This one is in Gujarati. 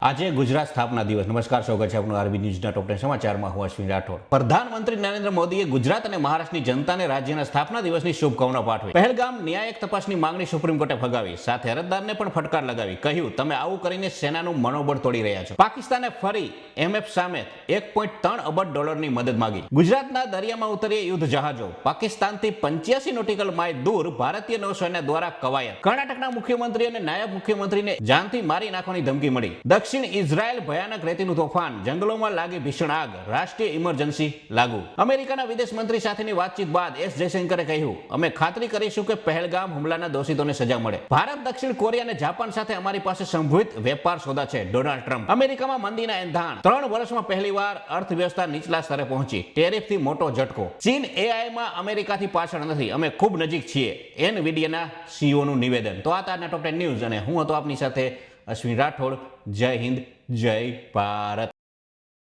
આજે ગુજરાત સ્થાપના દિવસ. નમસ્કાર, સ્વાગત છે આપનું આરબી ન્યૂઝના ટોપ 10 સમાચારમાં. હું અશ્વિન રાઠોડ. પ્રધાનમંત્રી નરેન્દ્ર મોદીએ ગુજરાત અને મહારાષ્ટ્રની જનતાને રાજ્યના સ્થાપના દિવસની શુભકામના પાઠવી. પહેલગામ ન્યાયિક તપાસની માંગણી સુપ્રીમ કોર્ટે ફગાવી. સાથે અરજદારને પણ ફટકાર લગાવી. કહ્યું, તમે આવું કરીને સેનાનું મનોબળ તોડી રહ્યા છો. પાકિસ્તાને ફરી એમએફ સામે $1.3 અબજ મદદ માંગી. ગુજરાતના દરિયામાં ઉતરી યુદ્ધ જહાજો. પાકિસ્તાનથી 85 નોટિકલ માઇલ દૂર ભારતીય નૌસેના દ્વારા કવાયત. કર્ણાટકના મુખ્યમંત્રી અને નાયબ મુખ્યમંત્રીને જાનથી મારી નાખવાની ધમકી મળી. દક્ષિણ ઇઝરાયલ ભયાનક રેતીનું તોફાન. જંગલોમાં લાગી ભીષણ આગ. રાષ્ટ્રીય ઇમરજન્સી લાગુ. અમેરિકાના વિદેશ મંત્રી સાથેની વાતચીત બાદ એસ જયશંકરે કહ્યું, અમે ખાતરી કરીશું કે પહેલગામ હુમલાના દોષિતોને સજા મળે. ભારત, દક્ષિણ કોરિયા અને જાપાન સાથે અમારી પાસે સંભવિત વેપાર સોદા છે. Donald Trump. અમેરિકામાં મંદીના એંધાણ. 3 વર્ષમાં પહેલીવાર અર્થવ્યવસ્થા નીચલા સ્તરે પહોંચી. ટેરિફથી મોટો ઝટકો. ચીન એઆઈમાં અમેરિકાથી પાછળ નથી, અમે ખૂબ નજીક છીએ. એનવીડિયાના સીઈઓનું નિવેદન. તો આ તારના ટોપ 10 ન્યૂઝ અને હું હતો આપની સાથે અશ્વિન રાઠોડ. જય હિન્દ, જય ભારત.